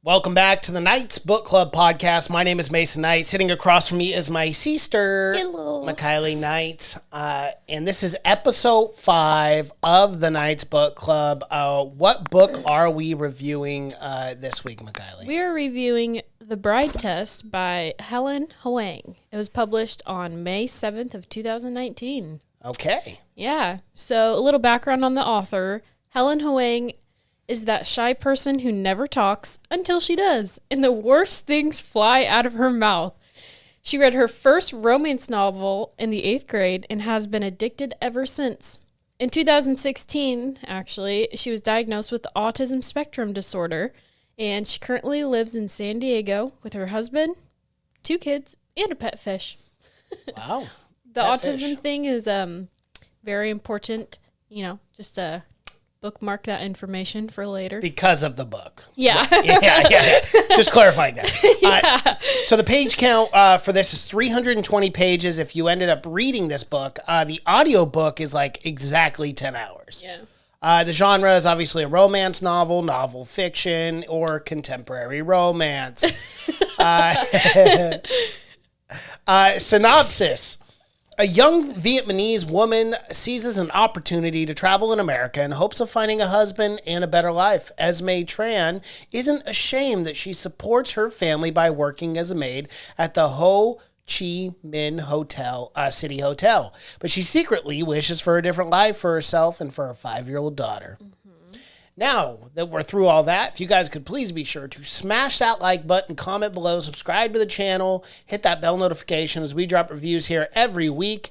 Welcome back to the Knights Book Club podcast. My name is Mason Knight. Sitting across from me is my sister, Makylie Knight. And this is episode 5 of the Knights Book Club. What book are we reviewing this week, Makylie? We are reviewing The Bride Test by Helen Hoang. It was published on May 7th of 2019. Okay. Yeah. So a little background on the author. Helen Hoang is that shy person who never talks until she does, and the worst things fly out of her mouth. She read her first romance novel in the 8th grade and has been addicted ever since. In 2016, actually, she was diagnosed with autism spectrum disorder, and she currently lives in San Diego with her husband, 2 kids, and a pet fish. Wow. The autism thing is very important, just bookmark that information for later. Because of the book. Yeah. Yeah. Just clarifying that. Yeah. So the page count for this is 320 pages. If you ended up reading this book, the audio book is like exactly 10 hours. Yeah. The genre is obviously a romance novel, novel fiction, or contemporary romance. Synopsis. A young Vietnamese woman seizes an opportunity to travel in America in hopes of finding a husband and a better life. Esme Tran isn't ashamed that she supports her family by working as a maid at the Ho Chi Minh Hotel, City Hotel. But she secretly wishes for a different life for herself and for her 5-year-old daughter. Now that we're through all that, if you guys could please be sure to smash that like button, comment below, subscribe to the channel, hit that bell notification as we drop reviews here every week.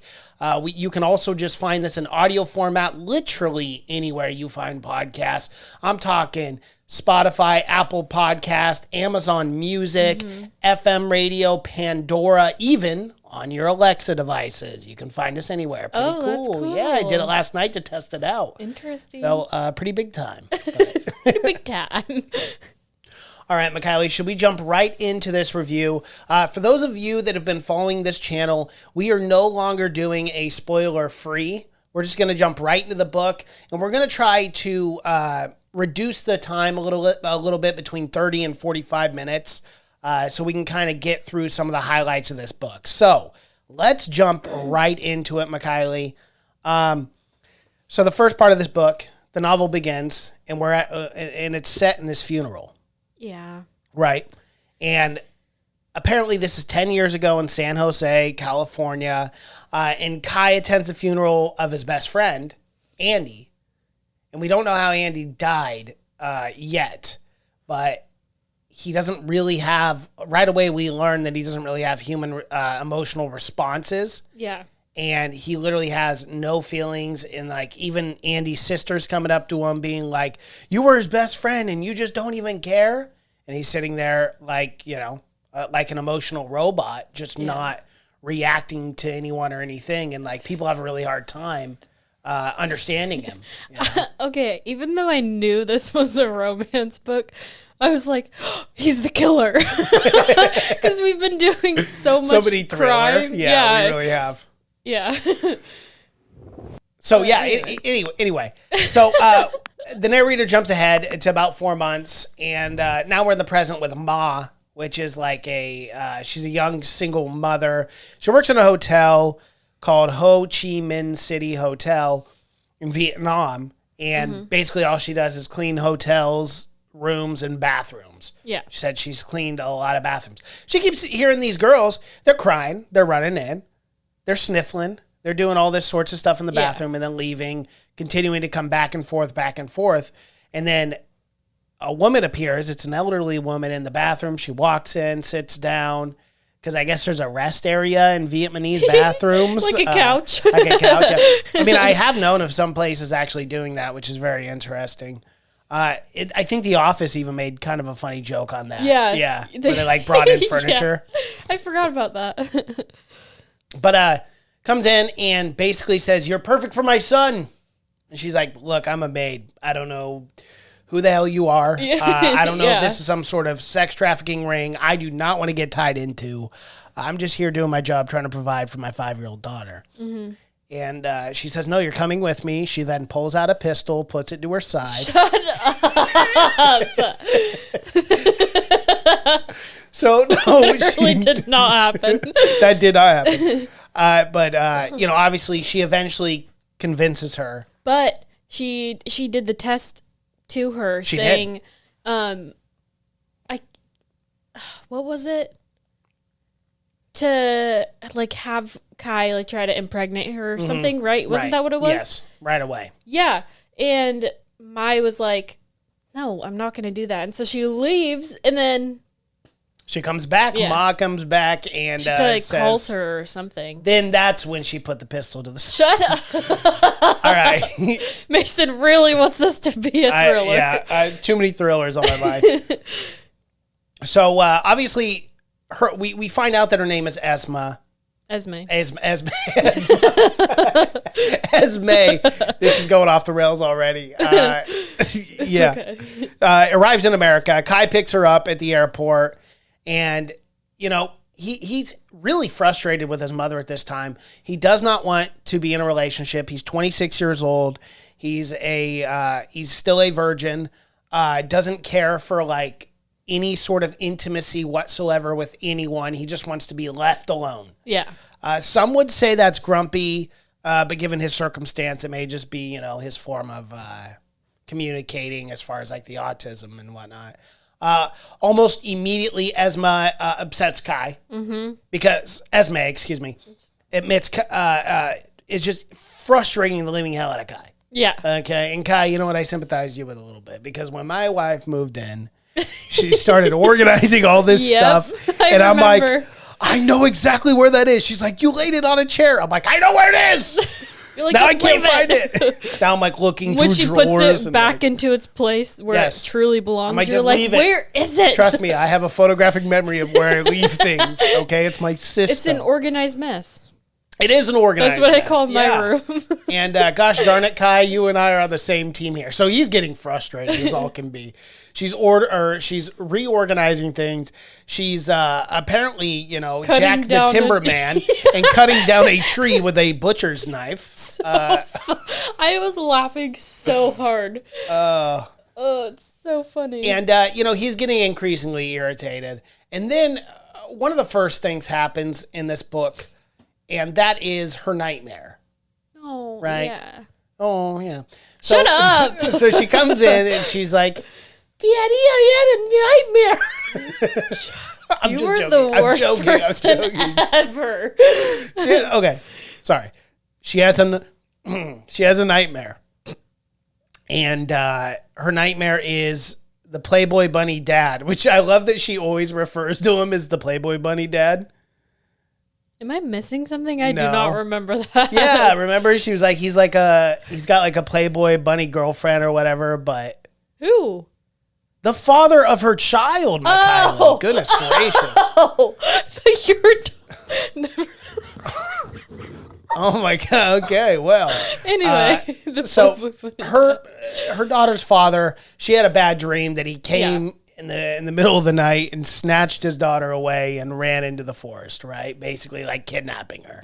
You can also just find this in audio format literally anywhere you find podcasts. I'm talking Spotify, Apple Podcast, Amazon Music, FM radio, Pandora, even on your Alexa devices. You can find us anywhere. Pretty cool. That's cool. Yeah, I did it last night to test it out. Interesting. Felt pretty big time. Big time. All right, Makylie, should we jump right into this review? For those of you that have been following this channel, we are no longer doing a spoiler-free. We're just going to jump right into the book, and we're going to try to reduce the time a little bit between 30 and 45 minutes so we can kind of get through some of the highlights of this book. So let's jump right into it, Makylie. So the first part of this book, the novel begins, and and it's set in this funeral. Yeah. Right. And apparently this is 10 years ago in San Jose, California. And Kai attends the funeral of his best friend, Andy. And we don't know how Andy died yet. But he doesn't really have, right away we learn that he doesn't really have human emotional responses. Yeah. And he literally has no feelings. And like even Andy's sister's coming up to him being like, you were his best friend and you just don't even care. And he's sitting there like, like an emotional robot, just not reacting to anyone or anything. And like people have a really hard time understanding him. Okay, even though I knew this was a romance book, I was like, oh, he's the killer. Because we've been doing so many crime. Yeah, we really have. Yeah. So yeah, anyway. So the narrator jumps ahead to about 4 months, and now we're in the present with Ma, which is like she's a young single mother. She works in a hotel called Ho Chi Minh City Hotel in Vietnam, and basically all she does is clean hotels, rooms, and bathrooms. Yeah. She said she's cleaned a lot of bathrooms. She keeps hearing these girls, they're crying, they're running in. They're sniffling. They're doing all this sorts of stuff in the bathroom and then leaving, continuing to come back and forth. And then a woman appears. It's an elderly woman in the bathroom. She walks in, sits down, because I guess there's a rest area in Vietnamese bathrooms. Like a couch. Like a couch. I mean, I have known of some places actually doing that, which is very interesting. I think The Office even made kind of a funny joke on that. Yeah. Yeah. Where they like brought in furniture. Yeah. I forgot about that. But comes in and basically says, you're perfect for my son. And she's like, look, I'm a maid. I don't know who the hell you are. I don't know if this is some sort of sex trafficking ring I do not want to get tied into. I'm just here doing my job, trying to provide for my 5-year-old daughter. Mm-hmm. And she says, no, you're coming with me. She then pulls out a pistol, puts it to her side. Shut up. So no, It really did not happen. that did not happen. But you know, obviously, she eventually convinces her. But she did the test to her, She saying, what was it? To like have Kai like try to impregnate her or something, right? Wasn't that what it was? Yes, right away. Yeah. And Mai was like, no, I'm not going to do that. And so she leaves, and then She comes back. Yeah. Ma comes back and she like says, calls her or something. Then that's when she put the pistol to the side. Shut up. All right. Mason really wants this to be a thriller. Too many thrillers on my mind. So obviously, we find out that her name is Esme. Esme. Esme. This is going off the rails already. Yeah. Okay. Arrives in America. Kai picks her up at the airport, and you know he's really frustrated with his mother at this time. He does not want to be in a relationship. He's 26 years old. He's still a virgin. Doesn't care for like any sort of intimacy whatsoever with anyone. He just wants to be left alone. Yeah. Some would say that's grumpy, but given his circumstance, it may just be, you know, his form of communicating as far as like the autism and whatnot. Almost immediately, Esme upsets Kai because Esme, admits is just frustrating the living hell out of Kai. Yeah. Okay, and Kai, you know what? I sympathize you with a little bit because when my wife moved in, she started organizing all this stuff, and I'm like, I know exactly where that is. She's like, you laid it on a chair. I'm like, I know where it is. You're like, now I just can't leave find it. Now I'm like looking when through she drawers. puts it and back like, into its place where Yes. it truly belongs, I'm like, you're just like, leave it. where is it? Trust me, I have a photographic memory of where I leave things. Okay, it's my system. It's an organized mess. It is an organized That's what I mess. call my room. And gosh darn it, Kai, you and I are on the same team here. So he's getting frustrated as all can be. She's reorganizing things. She's apparently, you know, Cutting Jack the down Timberman and cutting down a tree with a butcher's knife. I was laughing so hard. Oh, it's so funny. And, you know, he's getting increasingly irritated. And then one of the first things happens in this book, and that is her nightmare. Oh, right? yeah. Oh, yeah. Shut up! So she comes in and she's like, Daddy, I had a nightmare. You were the worst person ever. Okay, sorry. She has a nightmare. And her nightmare is the Playboy Bunny dad, which I love that she always refers to him as the Playboy Bunny dad. Am I missing something? I do No. not remember that. Yeah, remember she was like, he's got like a Playboy Bunny girlfriend or whatever, but Who? the father of her child, Mikayla. Oh. Goodness gracious. Oh, never. Oh my God. Okay, well. Anyway, So her daughter's father, she had a bad dream that he came in the middle of the night and snatched his daughter away and ran into the forest, right? Basically like kidnapping her.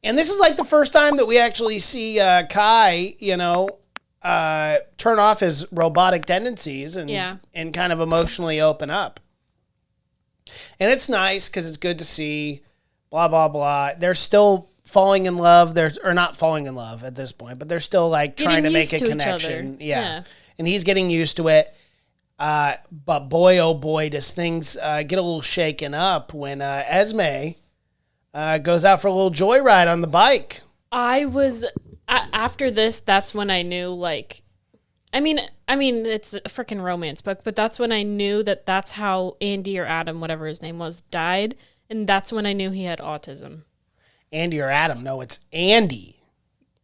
And this is like the first time that we actually see Kai, you know, turn off his robotic tendencies and kind of emotionally open up. And it's nice because it's good to see, blah, blah, blah. They're still falling in love. Or not falling in love at this point, but they're still like trying to make a connection. Yeah. And he's getting used to it. But boy, oh boy, does things get a little shaken up when Esme goes out for a little joyride on the bike. I was after this. That's when I knew. Like, I mean, it's a freaking romance book, but that's when I knew that that's how Andy or Adam, whatever his name was, died, and that's when I knew he had autism. Andy or Adam? No, it's Andy.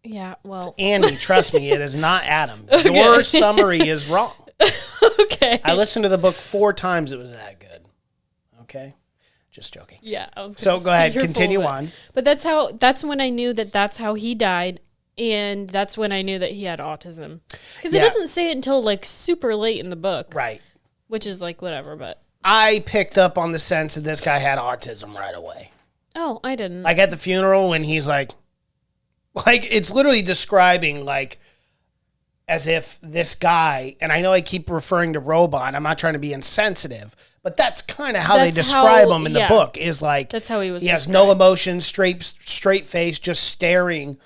Yeah, well, it's Andy. Trust me, it is not Adam. Okay. Your summary is wrong. Okay. I listened to the book 4 times. It was that good. Okay. Just joking. Yeah. I was so go ahead. Continue on. But that's when I knew that that's how he died. And that's when I knew that he had autism. Because it doesn't say it until like super late in the book. Right. Which is like whatever, but. I picked up on the sense that this guy had autism right away. Oh, I didn't. Like at the funeral when he's like it's literally describing like as if this guy, and I know I keep referring to robot, I'm not trying to be insensitive, but that's kind of how they describe him in the book, is like, that's how he was has described. no emotion, straight face, just staring,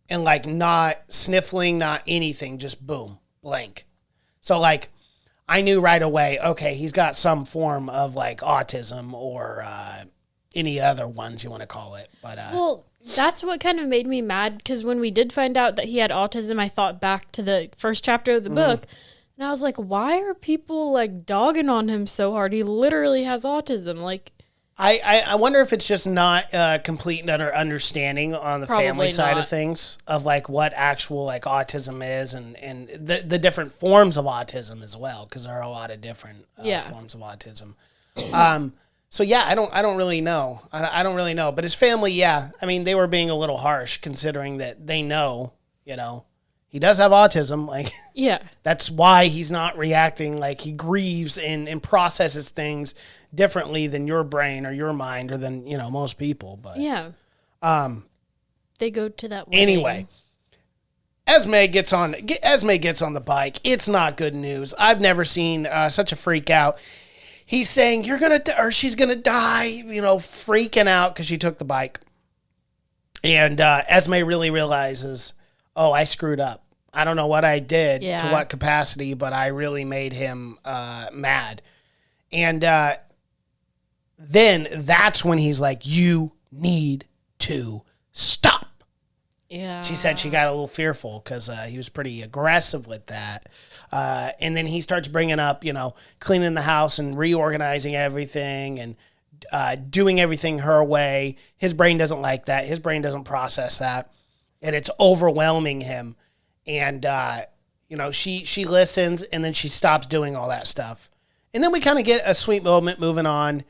and like not sniffling, not anything, just boom, blank. So like, I knew right away, okay, he's got some form of like autism or any other ones you want to call it. But well, that's what kind of made me mad, because when we did find out that he had autism, I thought back to the first chapter of the book, and I was like, why are people like dogging on him so hard? He literally has autism. Like, I wonder if it's just not complete understanding on the family side of things of like what actual like autism is and the different forms of autism as well, because there are a lot of different forms of autism. So yeah, I don't really know. I don't really know. But his family, yeah, I mean, they were being a little harsh considering that they know, he does have autism. Like, yeah, that's why he's not reacting. Like, he grieves and processes things differently than your brain or your mind or than, most people. But yeah, they go to that wedding. Anyway, Esme gets on the bike. It's not good news. I've never seen such a freak out. He's saying, you're going to, or she's going to die, freaking out because she took the bike. And Esme really realizes, oh, I screwed up. I don't know what I did to what capacity, but I really made him mad. And then that's when he's like, you need to stop. Yeah. She said she got a little fearful because he was pretty aggressive with that. And then he starts bringing up, cleaning the house and reorganizing everything and doing everything her way. His brain doesn't like that. His brain doesn't process that. And it's overwhelming him. And, she listens and then she stops doing all that stuff. And then we kind of get a sweet moment moving on.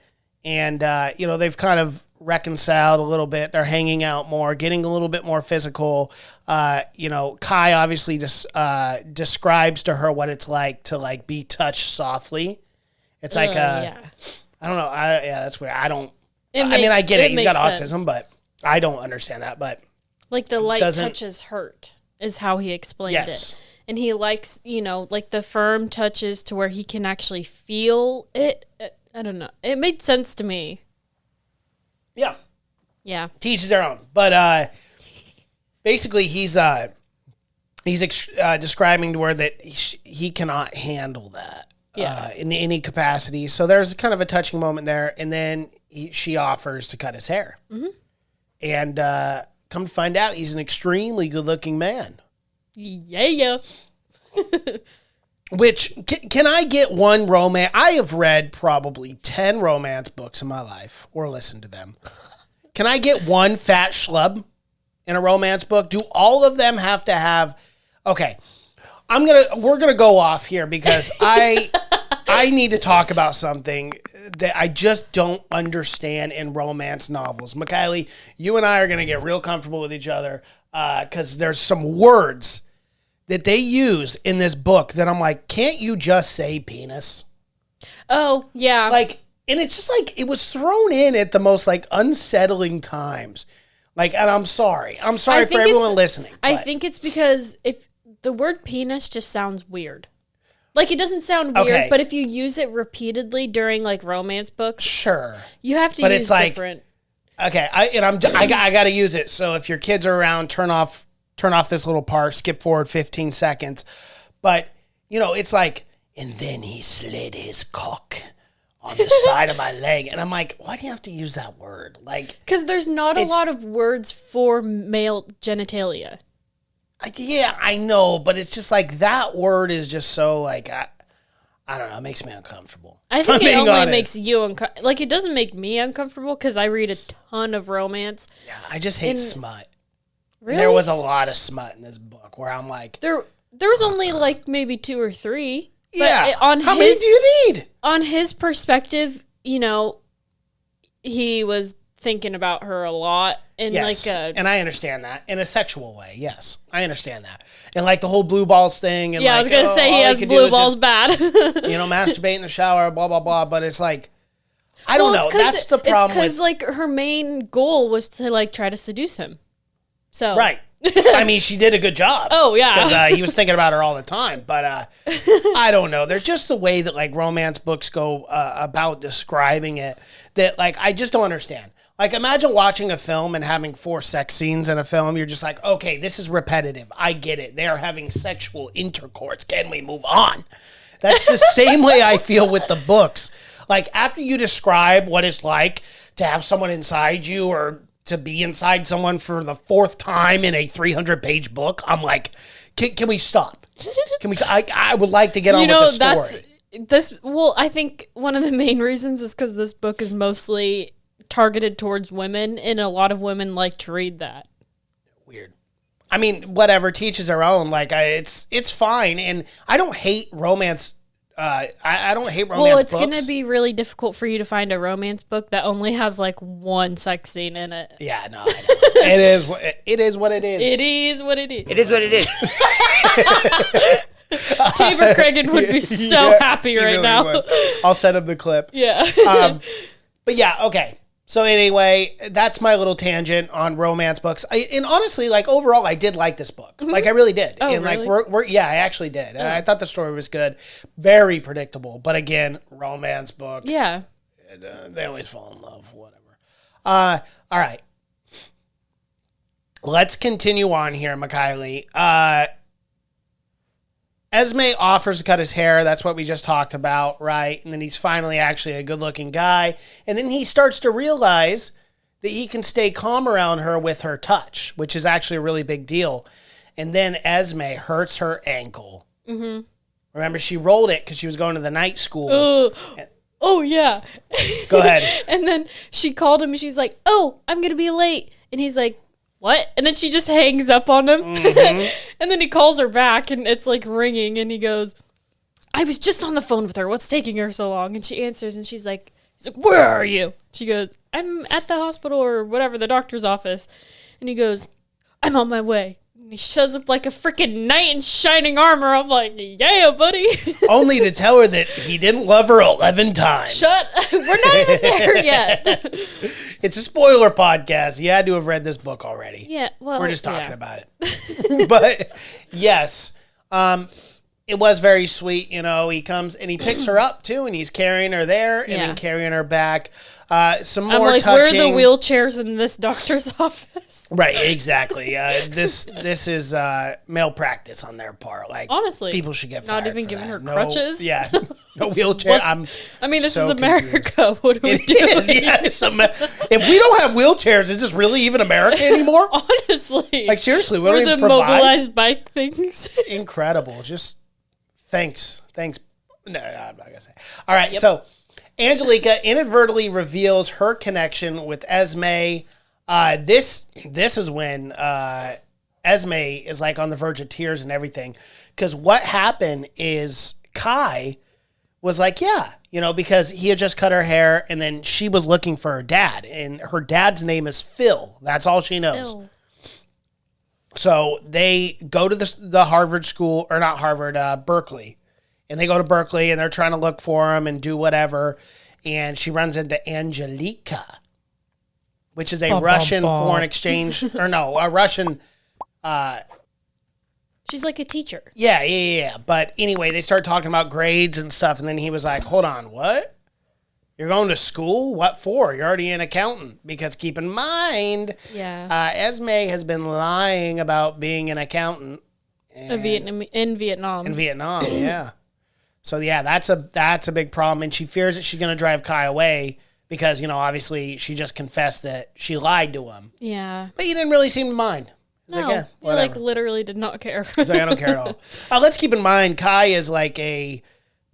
And, they've kind of reconciled a little bit. They're hanging out more, getting a little bit more physical. Kai obviously just describes to her what it's like to like be touched softly. It's like I don't know. That's weird. I get it. He's got autism, but I don't understand that. But like the light touches hurt is how he explained it. And he likes, like the firm touches to where he can actually feel it. I don't know. It made sense to me. Yeah. Yeah. Teaches their own. But basically he's describing to her that he cannot handle that in any capacity. So there's kind of a touching moment there. And then she offers to cut his hair. Mm-hmm. And come to find out, he's an extremely good-looking man. Yeah. Which, can I get one romance? I have read probably 10 romance books in my life, or listened to them. Can I get one fat schlub in a romance book? Do all of them have to have... Okay, we're gonna go off here because I need to talk about something that I just don't understand in romance novels. Mikaylee, you and I are gonna get real comfortable with each other because there's some words that they use in this book that I'm like, can't you just say penis? Oh, yeah. Like, and it's just like, it was thrown in at the most like unsettling times. Like, and I'm sorry. I'm sorry for everyone listening. I think it's because if the word penis just sounds weird. Like, it doesn't sound weird, but if you use it repeatedly during like romance books, sure, you have to use different. Okay, I got to use it. So if your kids are around, turn off this little part, skip forward 15 seconds. But, it's like, and then he slid his cock on the side of my leg. And I'm like, why do you have to use that word? Like, because there's not a lot of words for male genitalia. Yeah, I know, but it's just like that word is just so like, I don't know, it makes me uncomfortable. I think it only makes you uncomfortable. Like, it doesn't make me uncomfortable because I read a ton of romance. Yeah, I just hate smut. Really? There was a lot of smut in this book where I'm like... There was only like maybe 2 or 3. Yeah. How many do you need? On his perspective, he was thinking about her a lot. And and I understand that. In a sexual way, yes. I understand that. And like the whole blue balls thing. And I was going to say he has blue balls bad. Masturbate in the shower, blah, blah, blah. But it's like... I don't know. That's the problem because like her main goal was to like try to seduce him. So right. I mean, she did a good job. Oh, yeah. Because he was thinking about her all the time. But I don't know. There's just the way that, like, romance books go about describing it that, like, I just don't understand. Like, imagine watching a film and having 4 sex scenes in a film. You're just like, okay, this is repetitive. I get it. They're having sexual intercourse. Can we move on? That's the same way I feel with the books. Like, after you describe what it's like to have someone inside you or to be inside someone for the 4th time in a 300-page book, I'm like, can we stop? Can we? I would like to get on with the story. Well, I think one of the main reasons is because this book is mostly targeted towards women, and a lot of women like to read that. Weird. I mean, whatever, teaches their own. Like, it's fine, and I don't hate romance. I don't hate romance Well, it's books. going to be really difficult for you to find a romance book that only has like 1 sex scene in it. Yeah, no, I know. It is what it is. It is what it is. It is what it is. Tabor Cragen would be so happy right really now. would. I'll send him the clip. Yeah. But yeah, okay. So anyway, that's my little tangent on romance books. And honestly, like, overall, I did like this book. Like, I really did. Oh, and really? like, yeah, I actually did. And I thought the story was good. Very predictable. But again, romance book. Yeah. They always fall in love, whatever. All right. Let's continue on here, Mikhaili. Esme offers to cut his hair. That's what we just talked about, right? And then he's finally actually a good-looking guy. And then he starts to realize that he can stay calm around her with her touch, which is actually a really big deal. And then Esme hurts her ankle. Mm-hmm. Remember, she rolled it because she was going to the night school. Oh, yeah. Go ahead. And then she called him and she's like, oh, I'm going to be late. And he's like, what? And then she just hangs up on him. Mm-hmm. And then he calls her back and it's like ringing and he goes, I was just on the phone with her. What's taking her so long? And she answers and he's like, where are you? She goes, I'm at the hospital or whatever, the doctor's office. And he goes, I'm on my way. And he shows up like a freaking knight in shining armor. I'm like, yeah, buddy. Only to tell her that he didn't love her 11 times. We're not even there yet. It's a spoiler podcast. You had to have read this book already. Yeah, well, we're just talking about it. But yes, it was very sweet. You know, he comes and he picks her up too, and he's carrying her there and then carrying her back. Some more I'm like, touching. where are the wheelchairs in this doctor's office? Right, exactly. This is male practice on their part. Like, honestly, people should get fired not even for giving that. her crutches. Yeah, no wheelchair. This so is America. confused. What do we do? If we don't have wheelchairs, is this really even America anymore? Honestly, like, seriously, we or don't the even provide. mobilized bike things. It's incredible. Just thanks. No, I'm not gonna say. All right, so Angelica inadvertently reveals her connection with Esme. This is when Esme is like on the verge of tears and everything, because what happened is Kai was like, yeah, you know, because he had just cut her hair, and then she was looking for her dad, and her dad's name is Phil. That's all she knows. Phil. So they go to the Harvard school, or not Harvard, Berkeley. And they go to Berkeley, and they're trying to look for him and do whatever. And she runs into Angelica, which is a Russian foreign exchange, or no, a Russian... She's like a teacher. Yeah. But anyway, they start talking about grades and stuff, and then he was like, hold on, what? You're going to school? What for? You're already an accountant. Because keep in mind, Esme has been lying about being an accountant. In Vietnam. In Vietnam, yeah. So yeah, that's a big problem, and she fears that she's going to drive Kai away because, you know, obviously she just confessed that she lied to him. Yeah. But he didn't really seem to mind. He's No, like, he like literally did not care. He's like, I don't care at all. Let's keep in mind, Kai is like a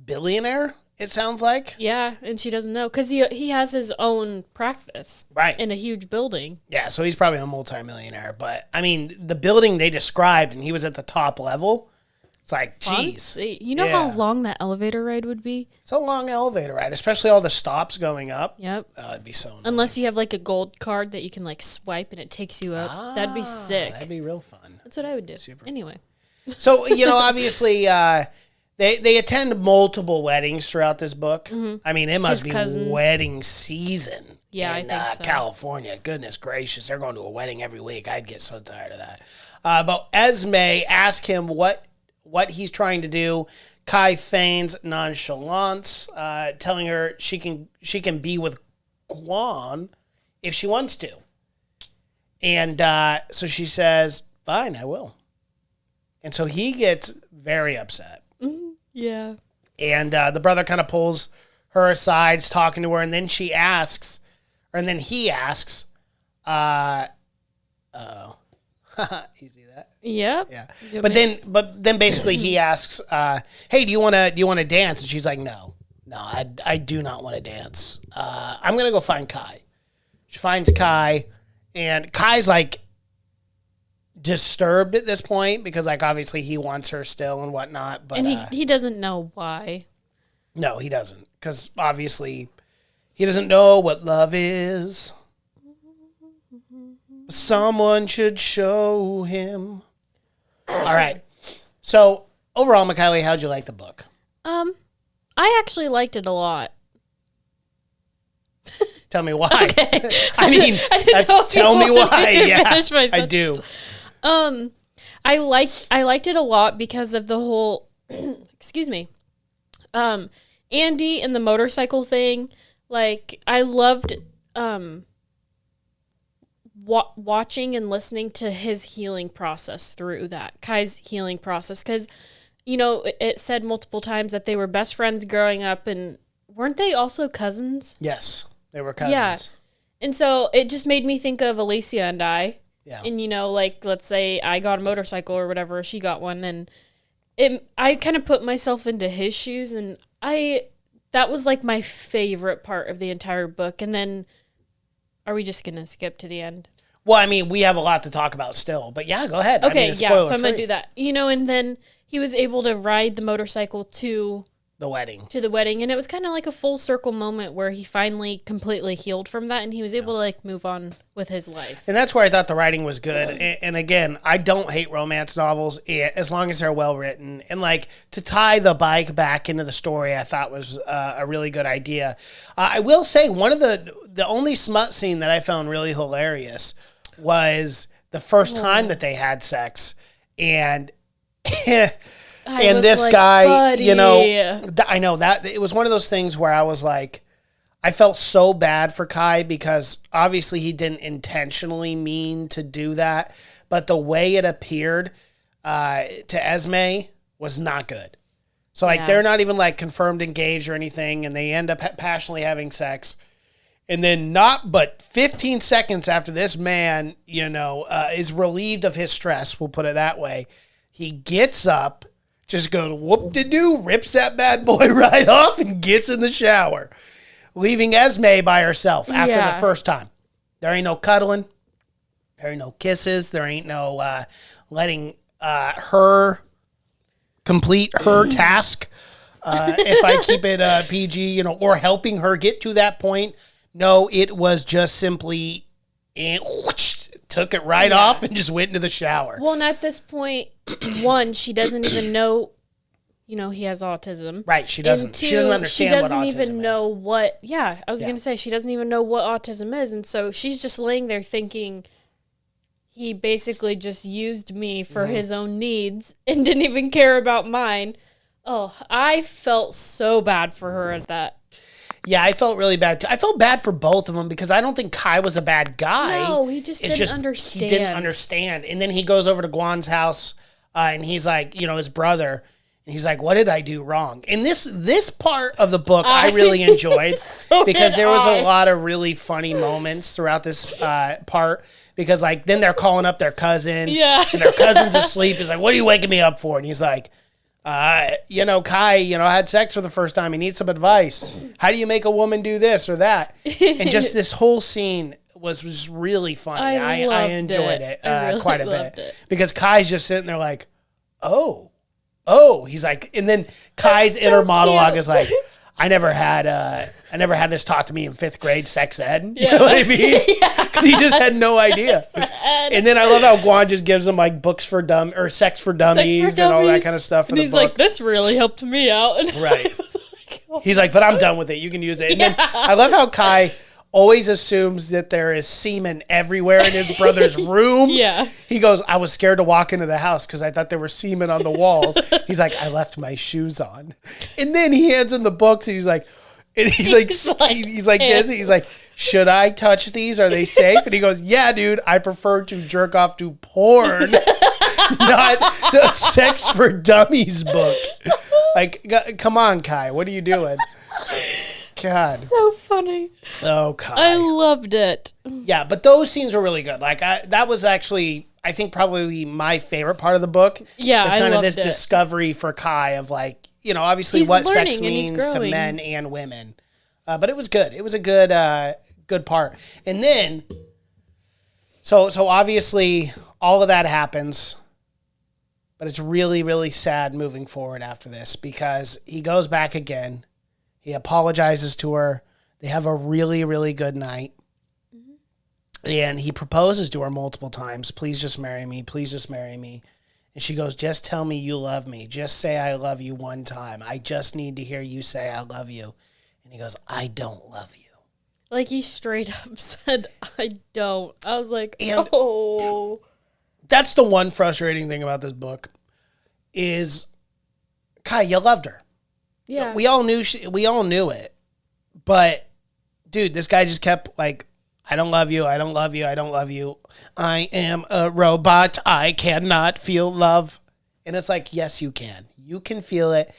billionaire, it sounds like. Yeah, and she doesn't know because he has his own practice. Right. In a huge building. Yeah, so he's probably a multimillionaire. But, I mean, the building they described, and he was at the top level, it's like, geez. You know how long that elevator ride would be? It's a long elevator ride, especially all the stops going up. Yep. It'd be so annoying. Unless you have like a gold card that you can like swipe and it takes you up. That'd be sick. That'd be real fun. That's what I would do. Anyway. So, you know, obviously, they attend multiple weddings throughout this book. Mm-hmm. I mean, it must be wedding season. Yeah, in I think so. California. Goodness gracious, they're going to a wedding every week. I'd get so tired of that. But Esme asks him what he's trying to do. Kai feigns nonchalance, telling her she can be with Guan if she wants to. And so she says, fine, I will. And so he gets very upset. Mm-hmm. Yeah. And the brother kind of pulls her aside, is talking to her, and then he asks, you see that? Yep. Yeah. But then basically he asks, hey, do you want to dance? And she's like, no, I do not want to dance. I'm going to go find Kai. She finds Kai, and Kai's like disturbed at this point because like obviously he wants her still and whatnot, but he doesn't know why. No, he doesn't, because obviously he doesn't know what love is. Someone should show him. All right. So overall, Mikhaili, how'd you like the book? I actually liked it a lot. Tell me why. Okay. I mean, tell me why. Yeah, I do. I liked it a lot because of the whole, excuse me, Andy and the motorcycle thing. Like, I loved watching and listening to his healing process through that, Kai's healing process, because, you know, it said multiple times that they were best friends growing up, and weren't they also cousins? Yes, they were cousins. Yeah, and so it just made me think of Alicia and I. Yeah. And, you know, like, let's say I got a motorcycle or whatever, she got one, and I kind of put myself into his shoes, and that was, like, my favorite part of the entire book. And then, are we just going to skip to the end? Well, I mean, we have a lot to talk about still, but yeah, go ahead. Okay, yeah, so I'm going to do that. You know, and then he was able to ride the motorcycle to the wedding. And it was kind of like a full circle moment where he finally completely healed from that, and he was able to like move on with his life. And that's where I thought the writing was good. And again, I don't hate romance novels as long as they're well written. And like to tie the bike back into the story, I thought was a really good idea. I will say one of the only smut scene that I found really hilarious was the first time that they had sex, and and this like, guy, buddy. You know, I know that it was one of those things where I was like, I felt so bad for Kai because obviously he didn't intentionally mean to do that, but the way it appeared to Esme was not good. So like they're not even like confirmed engaged or anything, and they end up passionately having sex. And then not but 15 seconds after this man, you know, is relieved of his stress, we'll put it that way, he gets up, just goes whoop-de-doo, rips that bad boy right off, and gets in the shower, leaving Esme by herself after the first time. There ain't no cuddling. There ain't no kisses. There ain't no letting her complete her task. If I keep it PG, you know, or helping her get to that point. No, it was just simply took it right off and just went into the shower. Well, and at this point, one, she doesn't even know, you know, he has autism. Right, she doesn't. Two, she doesn't understand what autism is. She doesn't even know what, I was going to say, she doesn't even know what autism is. And so she's just laying there thinking he basically just used me for his own needs and didn't even care about mine. Oh, I felt so bad for her at that. Yeah, I felt really bad too. I felt bad for both of them because I don't think Kai was a bad guy. No, he just didn't understand. He didn't understand. And then he goes over to Guan's house and he's like, you know, his brother, and he's like, what did I do wrong? And this part of the book I really enjoyed because there was a lot of really funny moments throughout this part because like then they're calling up their cousin and their cousin's asleep. He's like, what are you waking me up for? And he's like, you know, Kai, you know, had sex for the first time. He needs some advice. How do you make a woman do this or that? And just this whole scene was just really funny. I enjoyed it really quite a bit because Kai's just sitting there like, oh, he's like, and then Kai's inner monologue is like, I never had this taught to me in 5th grade sex ed. You know what I mean? He just had no idea. And then I love how Guan just gives him like books for sex for dummies and all that kind of stuff. And he's like, this really helped me out. And right. He's like, but I'm done with it. You can use it. And then I love how Kai always assumes that there is semen everywhere in his brother's room. Yeah. He goes, I was scared to walk into the house because I thought there were semen on the walls. He's like, I left my shoes on. And then he hands him the books and he's like, he's like this. He's like, should I touch these? Are they safe? And he goes, yeah, dude, I prefer to jerk off to porn, not the Sex for Dummies book. Like, come on, Kai. What are you doing? God. So funny. Oh, Kai. I loved it. Yeah, but those scenes were really good. Like, that was actually, I think, probably my favorite part of the book. Yeah, it's I kind of loved this it. discovery for Kai of, like, you know, obviously He's what learning sex and he's means to growing. men and women. But it was good. It was a good part. And then, so obviously all of that happens, but it's really, really sad moving forward after this because he goes back again. He apologizes to her. They have a really, really good night. And he proposes to her multiple times. Please just marry me. Please just marry me. And she goes, just tell me you love me. Just say I love you one time. I just need to hear you say I love you. And he goes, I don't love you. Like, he straight up said, I don't. I was like, And oh. that's the one frustrating thing about this book is, Kai, you loved her. Yeah. We all knew it. But, dude, this guy just kept like, I don't love you. I don't love you. I don't love you. I am a robot. I cannot feel love. And it's like, yes, you can. You can feel it.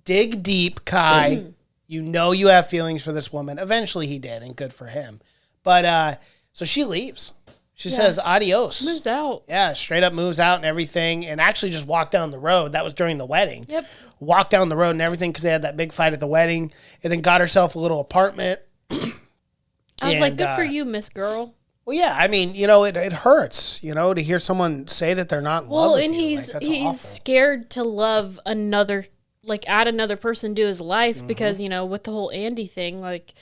Dig deep, Kai. You know you have feelings for this woman. Eventually he did, and good for him. But, so she leaves. She says adios. Moves out. Yeah, straight up moves out and everything, and actually just walked down the road. That was during the wedding. Yep. Walked down the road and everything because they had that big fight at the wedding, and then got herself a little apartment. I was like, good for you, Miss Girl. Well, yeah, I mean, you know, it hurts, you know, to hear someone say that they're not in love with And you. he's Like, that's he's awful. scared to love another, like, add another person to his life because, you know, with the whole Andy thing, like,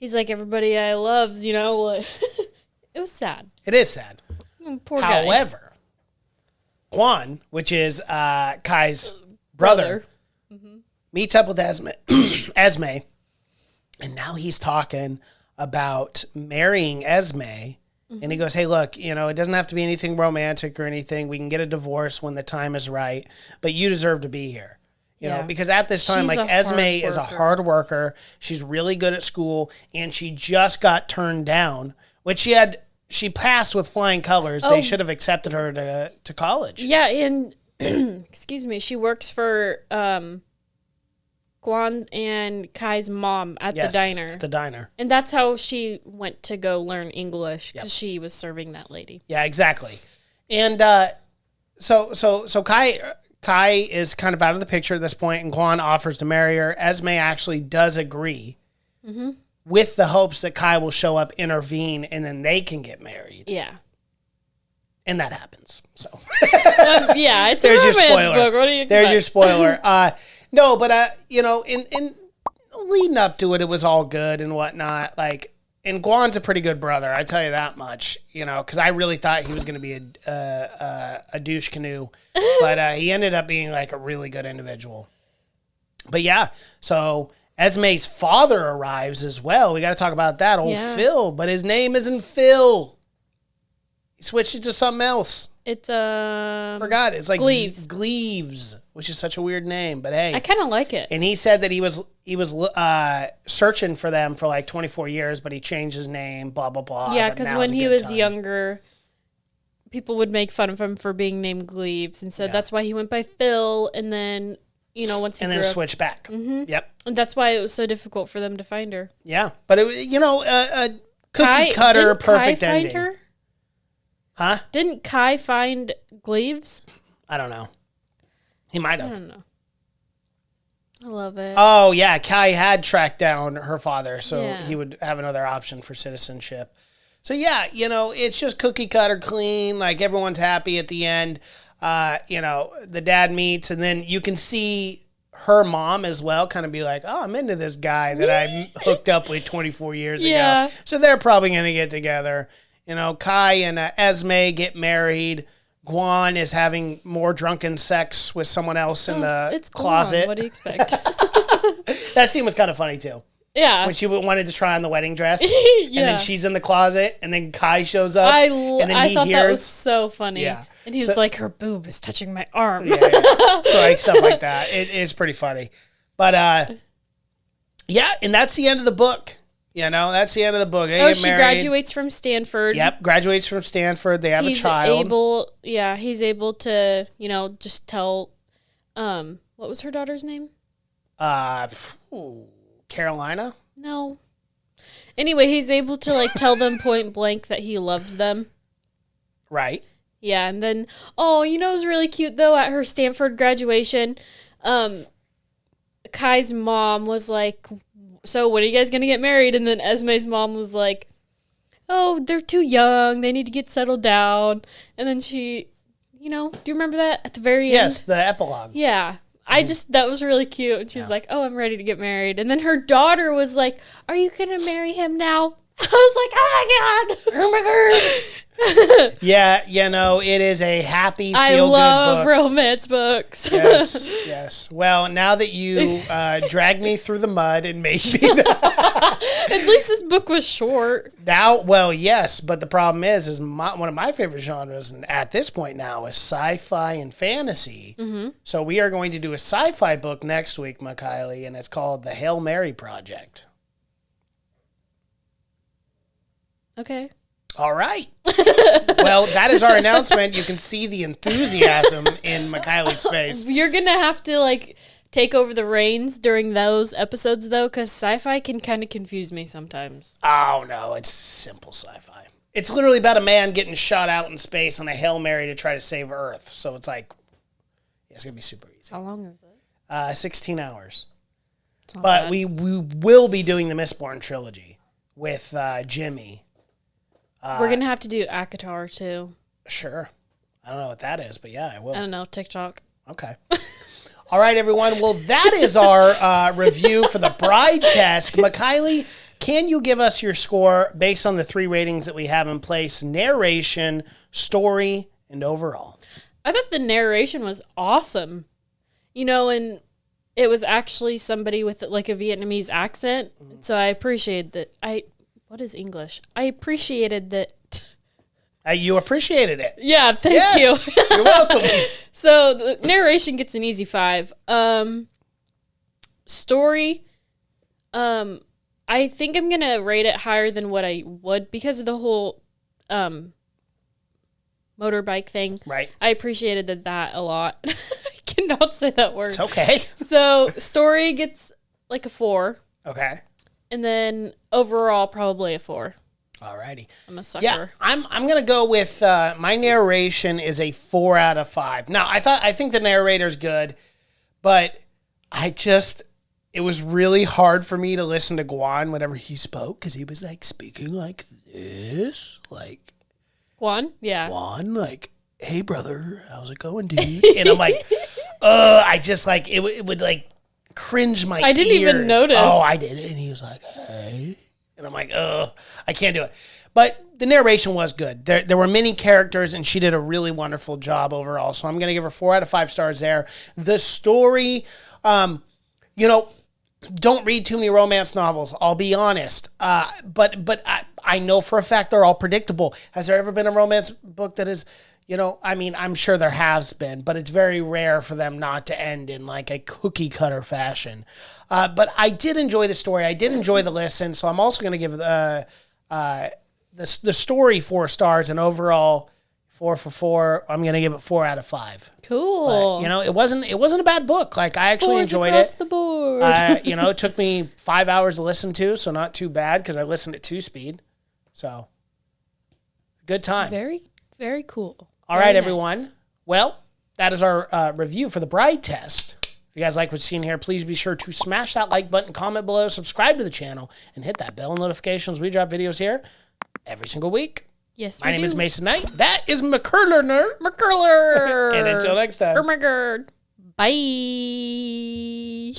he's like, everybody I loves, you know, like, it was sad. It is sad. Poor guy. However, Juan, which is Kai's brother. Meets up with Esme, and now he's talking about marrying Esme. And he goes, hey, look, you know, it doesn't have to be anything romantic or anything. We can get a divorce when the time is right, but you deserve to be here. You know, because at this time, She's like, a Esme hard is a worker. hard worker. She's really good at school, and she just got turned down, which she passed with flying colors. They should have accepted her to college. Yeah, and, excuse me, she works for Guan and Kai's mom at the diner. At the diner. And that's how she went to go learn English because she was serving that lady. Yeah, exactly. And so Kai is kind of out of the picture at this point, and Guan offers to marry her. Esme actually does agree with the hopes that Kai will show up, intervene, and then they can get married. Yeah. And that happens. So Yeah, it's there's a your romance spoiler. book. What do you expect? There's your spoiler. No, but you know, in leading up to it, it was all good and whatnot. Like, and Guan's a pretty good brother, I tell you that much. You know, because I really thought he was going to be a douche canoe, but he ended up being like a really good individual. But yeah, so Esme's father arrives as well. We got to talk about that, old Phil, but his name isn't Phil. He switched it to something else. It's Forgot. It's like Gleaves. Gleaves, which is such a weird name, but hey. I kind of like it. And he said that he was searching for them for like 24 years, but he changed his name, blah, blah, blah. Yeah, but because now's when a he good was time. younger, people would make fun of him for being named Gleaves, and so that's why he went by Phil. And then, you know, once he And grew then up, switch back. Mm-hmm. Yep. and that's why it was so difficult for them to find her. Yeah. But, it, you know, a cookie cutter, didn't perfect Kai ending. find her? Huh? Didn't Kai find Gleaves? I don't know. He might I have. don't know. I love it. Oh, yeah. Kai had tracked down her father, so Yeah. he would have another option for citizenship. So, yeah, you know, it's just cookie cutter clean. Like, everyone's happy at the end. You know, the dad meets, and then you can see her mom as well kind of be like, oh, I'm into this guy that I hooked up with 24 years Yeah. ago. So they're probably going to get together. You know, Kai and Esme get married. Guan is having more drunken sex with someone else in the It's closet. Guan. What do you expect? That scene was kind of funny, too. Yeah. When she wanted to try on the wedding dress. Yeah. And then she's in the closet, and then Kai shows up. I thought that was so funny. Yeah. And he's like, her boob is touching my arm. Yeah. So like stuff like that. It is pretty funny. But yeah, and that's the end of the book. You know, that's the end of the book. They get she married. graduates from Stanford. Yep, graduates from Stanford. They have a child. He's able to, just tell, what was her daughter's name? Carolina? No. Anyway, he's able to, like, tell them point blank that he loves them. Right. Yeah, and then, it was really cute, though, at her Stanford graduation, Kai's mom was like, so when are you guys going to get married? And then Esme's mom was like, oh, they're too young. They need to get settled down. And then she, do you remember that at the very end? Yes, the epilogue. Yeah. That was really cute. And she's like, oh, I'm ready to get married. And then her daughter was like, are you going to marry him now? I was like, oh my God. Oh my God. Yeah, it is a happy, feel-good book. I love romance books. Yes. Well, now that you dragged me through the mud and made me... At least this book was short. Now, well, yes, but the problem is one of my favorite genres, and at this point now, is sci-fi and fantasy. Mm-hmm. So we are going to do a sci-fi book next week, Kylie, and it's called The Hail Mary Project. Okay. All right. Well, that is our announcement. You can see the enthusiasm in Kylie's face. You're going to have to, take over the reins during those episodes, though, because sci-fi can kind of confuse me sometimes. Oh, no. It's simple sci-fi. It's literally about a man getting shot out in space on a Hail Mary to try to save Earth. So it's like, it's going to be super easy. How long is it? 16 hours. But bad. we will be doing the Mistborn trilogy with Jimmy. We're going to have to do ACOTAR, too. Sure. I don't know what that is, but yeah, I will. I don't know, TikTok. Okay. All right, everyone. Well, that is our review for the Bride Test. Kylie, can you give us your score based on the 3 ratings that we have in place? Narration, story, and overall. I thought the narration was awesome. And it was actually somebody with, a Vietnamese accent. Mm-hmm. So I appreciated that. What is English? I appreciated that. You appreciated it. Yeah, thank you. You're welcome. So the narration gets an easy 5. Story, I think I'm going to rate it higher than what I would because of the whole motorbike thing. Right. I appreciated that a lot. I cannot say that word. It's okay. So story gets a 4. Okay. And then overall, probably a 4. Alrighty. I'm a sucker. Yeah, I'm gonna go with my narration is a 4 out of 5. Now I think the narrator's good, but it was really hard for me to listen to Guan whenever he spoke because he was speaking like this, Guan, yeah. Guan, hey brother, how's it going, dude? And I'm like, I just it would cringe my ears. I didn't even notice. Oh, I did it. And he was like, hey. And I'm like, I can't do it. But the narration was good. There were many characters, and she did a really wonderful job overall. So I'm going to give her 4 out of 5 stars there. The story, don't read too many romance novels. I'll be honest. But I know for a fact they're all predictable. Has there ever been a romance book that is... I'm sure there has been, but it's very rare for them not to end in a cookie cutter fashion. But I did enjoy the story. I did enjoy the listen. So I'm also going to give the story 4 stars, and overall 4 for 4. I'm going to give it 4 out of 5. Cool. But, it wasn't a bad book. I actually enjoyed across it. The board. It took me 5 hours to listen to, so not too bad because I listened at 2 speed. So good time. Very, very cool. All right, everyone. Well, that is our review for the Bride Test. If you guys like what you've seen here, please be sure to smash that like button, comment below, subscribe to the channel, and hit that bell notifications. We drop videos here every single week. Yes, My name is Mason Knight. That is McCurler. McCurler. And until next time. Oh my God. Bye.